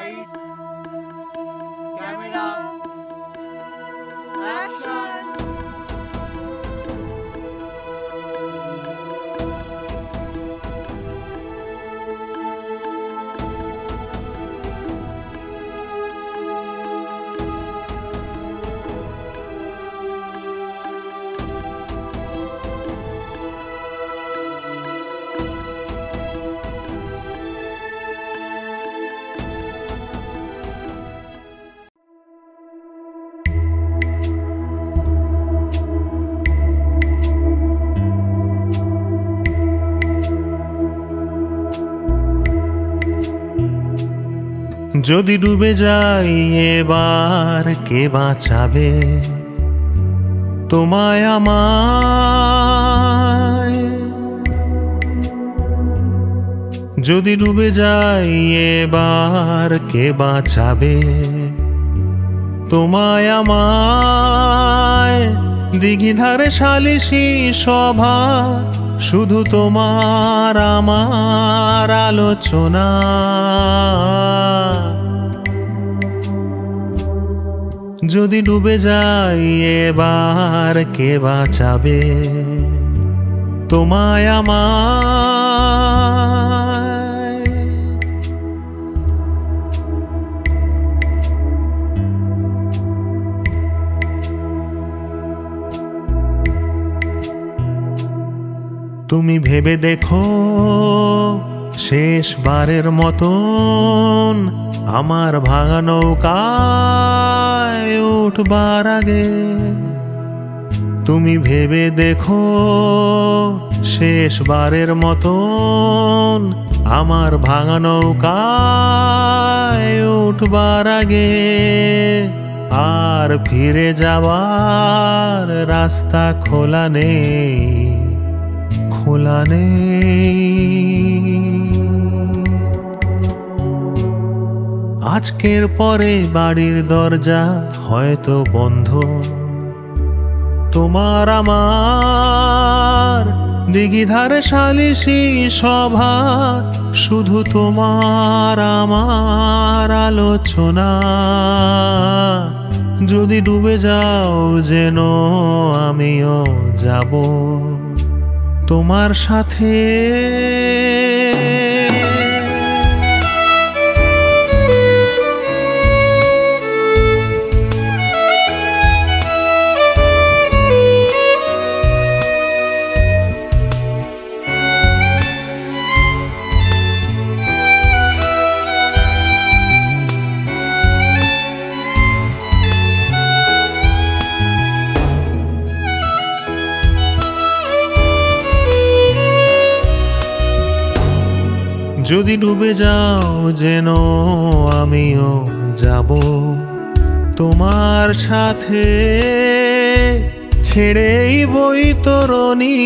Lights, camera, action! যদি ডুবে যাই এবার কে বাঁচাবে তোমায় আমায়? যদি ডুবে যাই এবার কে বাঁচাবে তোমায় আমায়? দিঘিধারে সালিসি সভা, শুধু তোমার আমার আলোচনা। যদি ডুবে যাই এবার কে বাঁচাবে তোমায় আমায়? তুমি ভেবে দেখো শেষবারের মতন আমার ভাঙা নৌকায় উঠবার আগে। তুমি ভেবে দেখো শেষবারের মতন আমার ভাঙা নৌকায় উঠবার আগে। আর ফিরে যাওয়ার রাস্তা খোলা নেই, খোলা নেই। আজকের পরে বাড়ির দরজা হয়তো বন্ধ, তোমার আমার দিঘিধারে সালিসি সভা, শুধু তোমার আমার আলোচনা। যদি ডুবে যাও যেন আমিও যাব তোমার সাথে। যদি ডুবে যাও যেন আমিও যাব তোমার সাথে। ছেড়েই বৈতরণী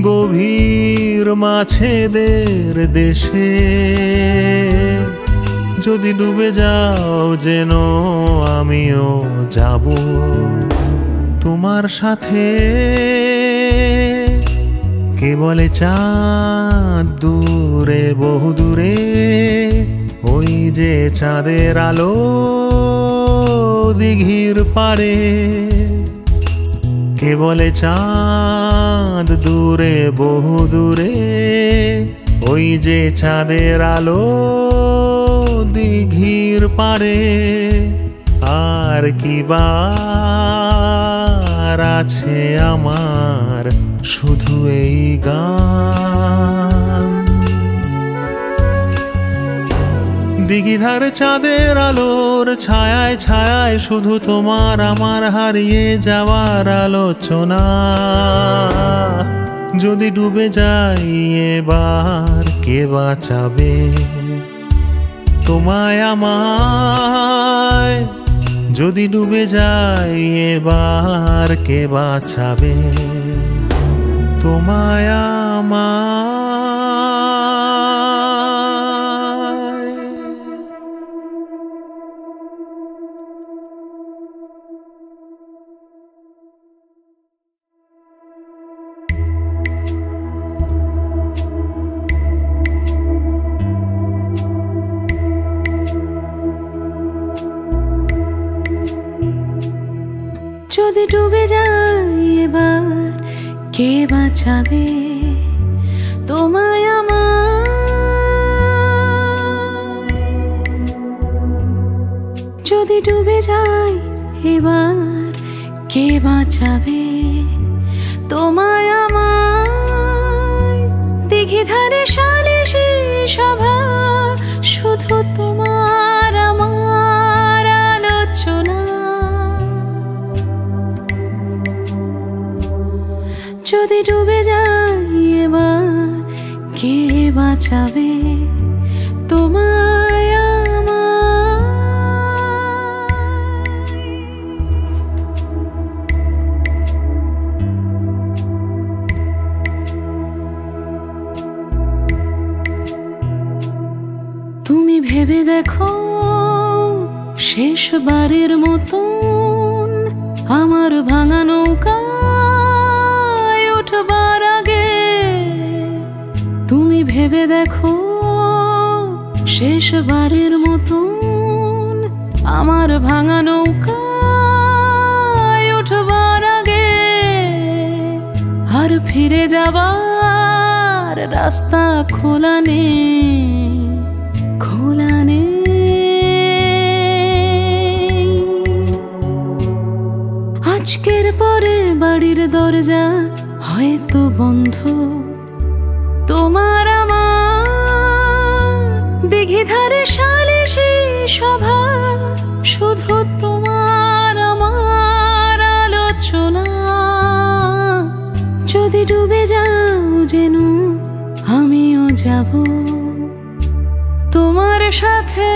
গভীর মাছেদের দেশে। যদি ডুবে যাও যেন আমিও যাব তোমার সাথে। কে বলে চাঁদ দূরে বহু দূরে, ওই যে চাঁদের আলো দিঘির পাড়ে। কে বলে চাঁদ দূরে বহু দূরে, ওই যে চাঁদের আলো দিঘির পাড়ে। আর কি বার আছে আমার, শুধু এই গান। দিঘিধার চাঁদের আলোর ছায়ায় ছায়ায় শুধু তোমার আমার হারিয়ে যাওয়ার আলোচনা। যদি ডুবে যাই এবার কে বাঁচাবে তোমায় আমায়? যদি ডুবে যাই এবার কে বাঁচাবে তোমায় আমায়? যদি ডুবে যাই এবার কে বাঁচাবে তোমায় আমায়? যদি ডুবে যাই এবার কে বাঁচাবে তোমায় আমায়? দিঘি ধারে সালিশি সভা, শুধু তোমার আমার আলোচনা। যদি ডুবে যাই এবার কে বাঁচাবে তোমায় আমায়? তুমি ভেবে দেখো শেষবারের মতন আমার ভাঙা নৌকায় উঠবার আগে। তুমি ভেবে দেখো শেষবারের মতন আমার ভাঙা নৌকায় উঠবার আগে। আর ফিরে যাবার রাস্তা খোলা নেই, খোলা নেই। আজকের পরে বাড়ির দরজা হয়তো বন্ধ, তোমার আমার দিঘি ধারে সালিশি সভা, শুধু তোমার আমার আলোচনা। যদি ডুবে যাও যেন আমিও যাব তোমার সাথে।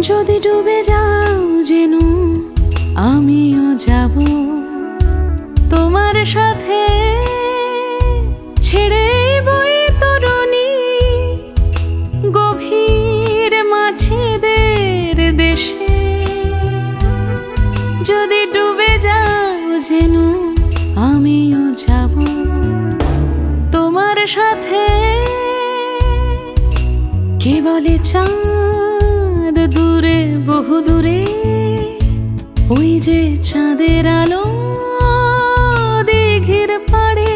যদি ডুবে যাও যেন আমিও যাব তোমার সাথে। ছেড়ে বই তরুণী গভীর মাছেদের দেশে। যদি ডুবে যাও যেন আমিও যাব তোমার সাথে। কে বলে চাঁদ দূরে বহু দূরে, ওই যে চাঁদের আলো দিঘির পাড়ে।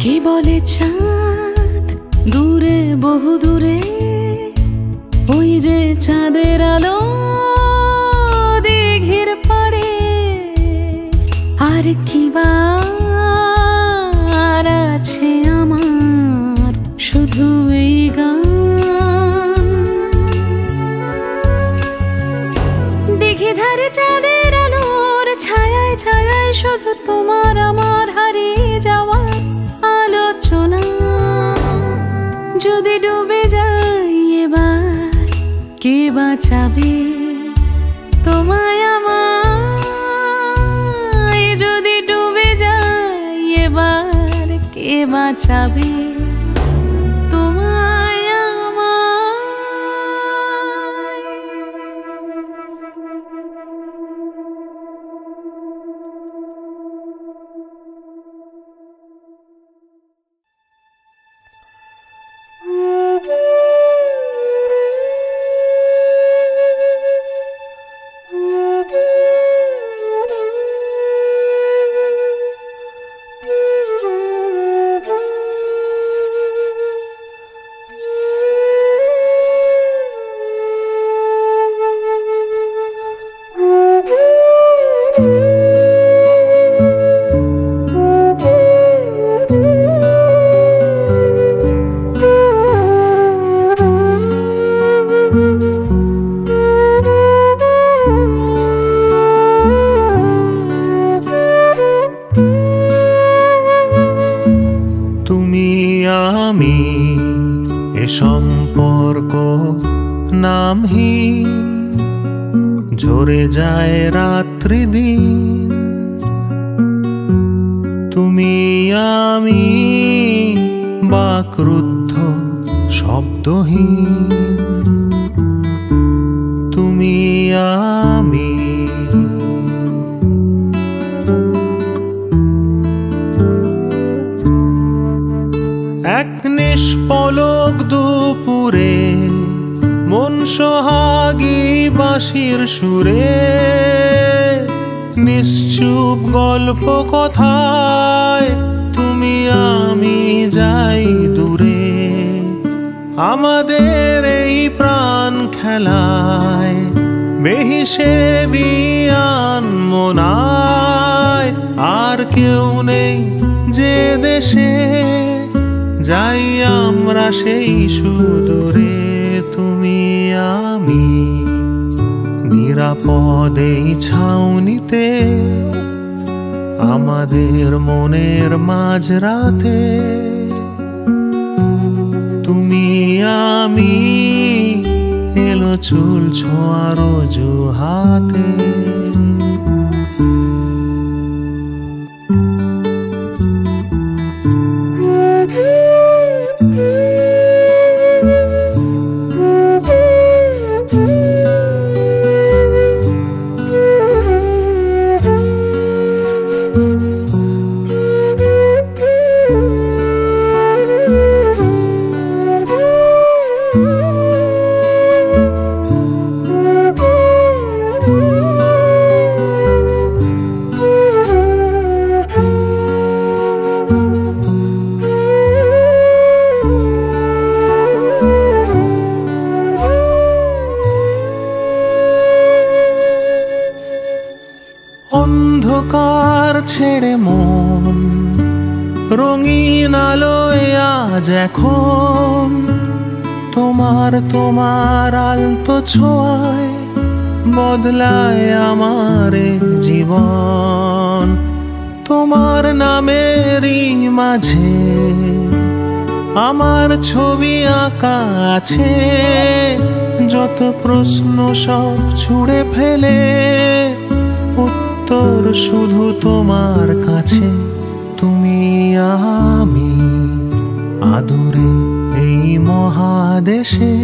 কে বলে চাঁদ দূরে বহু দূরে, ওই যে চাঁদের আলো দিঘির পাড়ে। আর কি বার আছে আমার শুধু এই গান। দিঘি ধারে চাঁদের আলোর ছায়ায় ছায়ায় শুধু তোমার আমার হারিয়ে যাওয়ার আলোচনা। যদি ডুবে যাই এবার কে বাঁচাবে তোমায় আমায়? যদি ডুবে যাই এবার কে বাঁচাবে তোমায় আমায়? আমি এ সম্পর্ক নামহীন, ঝরে যায় রাত্রি দিন। তুমি আমি বাকরুদ্ধ শব্দহীন, তুমি আমি। এক নিষ্পলক দুপুরে মন সোহাগী বাঁশির সুরে, নিশ্চুপ গল্প কথায় তুমি আমি যাই দূরে। আমাদের এই প্রাণ খেলায় বেহিসেবি আনমনায়, আর কেউ নেই যে দেশে যাই আমরা সেই সুদূরে। তুমি আমি নিরাপদে ছাউনিতে, আমাদের মনের মাঝরাতে। তুমি আমি এলো চুল ছোঁয়ার অজুহাতে। অন্ধকার ছেড়ে মন রঙিন আলোয় আজ এখন, তোমার তোমার আলতো ছোঁয়ায় বদলায় আমার জীবন। তোমার নামেরই মাঝে আমার ছবি আঁকা আছে, যত প্রশ্ন সব ছুঁড়ে ফেলে উত্তর শুধু তোমার কাছে। তুমি আমি আদুরে এই মহাদেশে,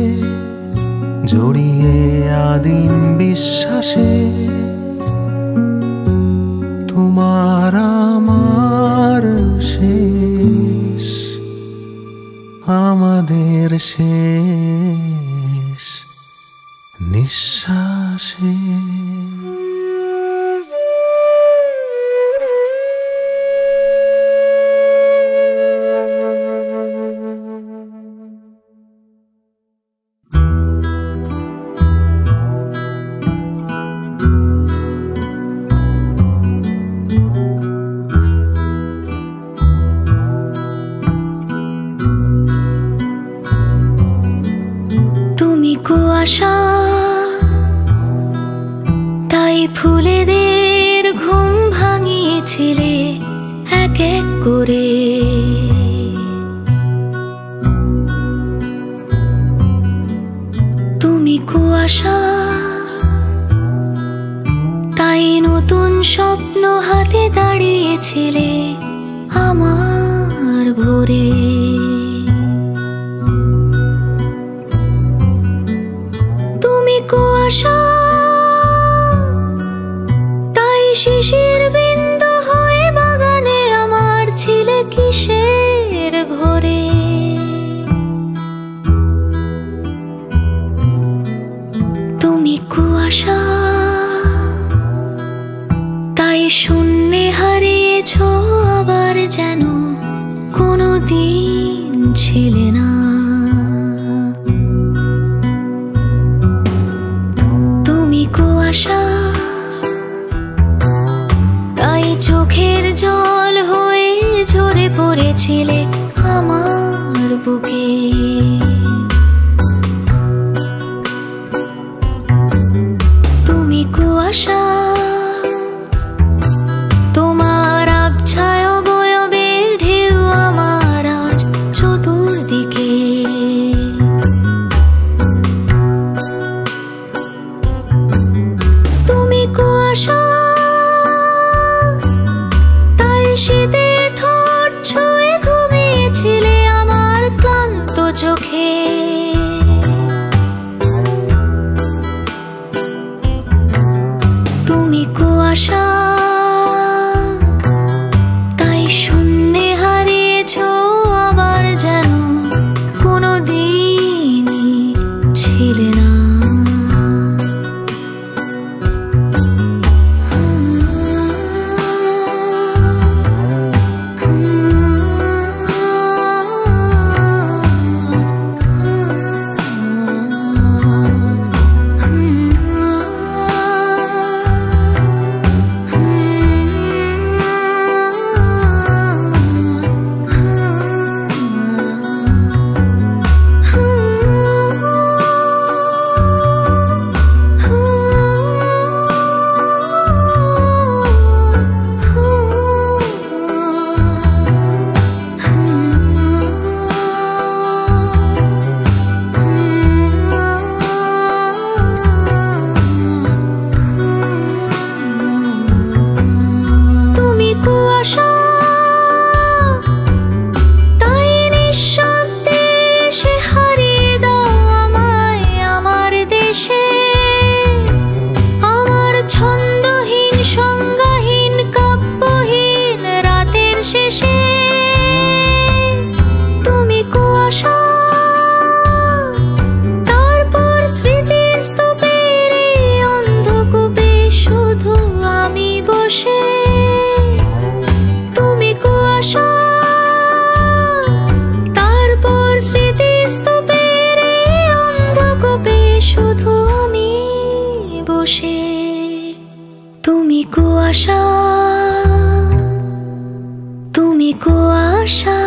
জড়িয়ে আদিম বিশ্বাসে। তোমার আমার শেষ, আমাদের শেষ নিঃশ্বাসে। কুয়াশা তাই ফুলেদের ঘুম ভাঙিয়েছিলে এক এক করে। তুমি কুয়াশা তাই নতুন স্বপ্ন হাতে দাঁড়িয়েছিলে আমার ভোরে। কুয়াশা তাই শিশির বিন্দু হয়ে বাগানে আমার ছিলে কিসের ঘরে। তুমি কুয়াশা তাই শূন্যে হারিয়েছ আবার যেন কোনো দিন ছিলে না। কুয়াশা তাই চোখের জল হয়ে ঝরে পড়েছিলে আমার বুকে। তুমি কুয়াশা তোমার আবছায় অবয়বের ঢেউ আমার আজ চতুর্দিকে। চোখে। তুমি কুয়াশা, তাই শূন্যে হারিয়েছ আবার যেন কোনোদিনই ছিলে না। তুমি কুয়াশা, তুমি কুয়াশা,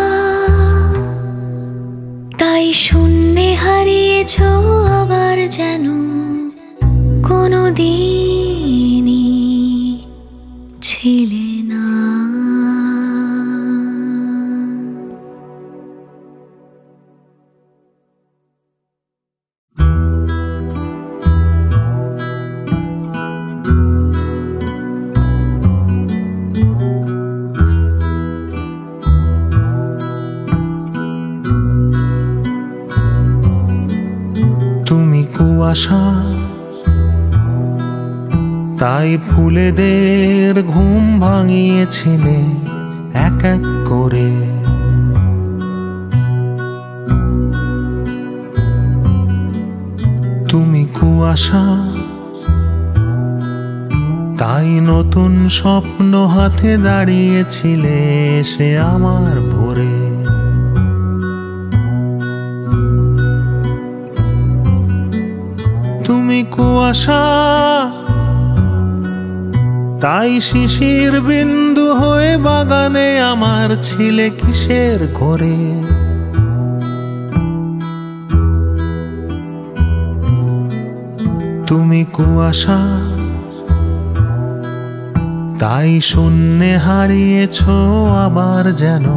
তাই শূন্যে হারিয়েছ আবার যেন কোনোদিনই ছিলে না। কুয়াশা, তাই ফুলেদের ঘুম ভাঙিয়েছিলে এক এক করে। তুমি কুয়াশা, তাই নতুন স্বপ্ন হাতে দাঁড়িয়েছিলে সে আমার ভোরে। তুমি কুয়াশা, তাই শিশির বিন্দু হয়ে বাগানে আমার ছিলে কিসের ঘরে। তুমি কুয়াশা, তাই শূন্যে হারিয়েছ আবার যেন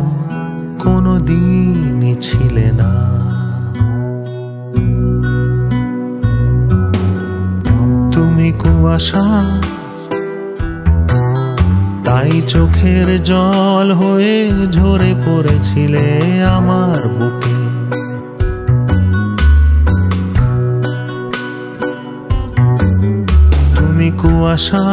কোনোদিনই ছিলে না। তুমি কুয়াশা, তাই চোখের জল হয়ে ঝরে পড়েছিলে আমার বুকে। তুমি কুয়াশা,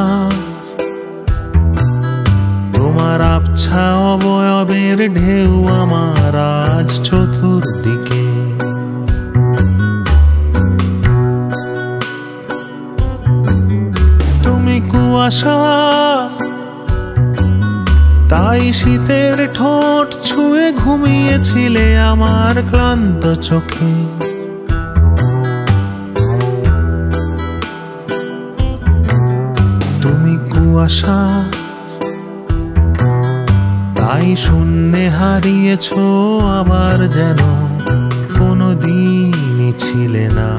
তোমার আবছা অবয়বের ঢেউ আমার আজ চতুর্দিকে। তুমি কুয়াশা, তাই শীতের ঠোঁট ছুঁয়ে ঘুমিয়েছিলে আমার ক্লান্ত চোখে। তুমি কুয়াশা, তাই শূন্যে হারিয়েছ আবার যেন কোনোদিনই ছিলে না।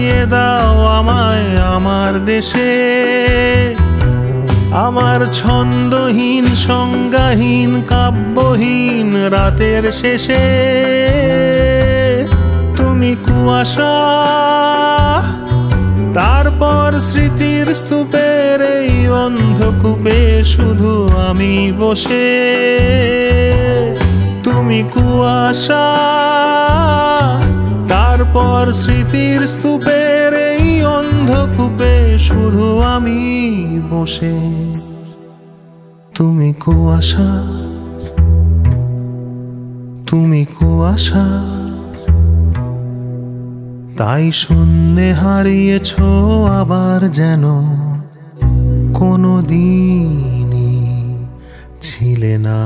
ফিরিয়ে দাও আমায় আমার দেশে, আমার ছন্দহীন সংজ্ঞাহীন কাব্যহীন রাতের শেষে। তুমি কুয়াশা, তারপর স্মৃতির স্তূপের এই অন্ধকূপে শুধু আমি বসে। তুমি কুয়াশা, তারপর স্মৃতির স্তূপের এই অন্ধকূপে শুধু আমি বসে। তুমি কুয়াশা, তুমি কুয়াশা, তাই শূন্যে হারিয়েছ আবার যেন কোনো দিনই ছিলে না।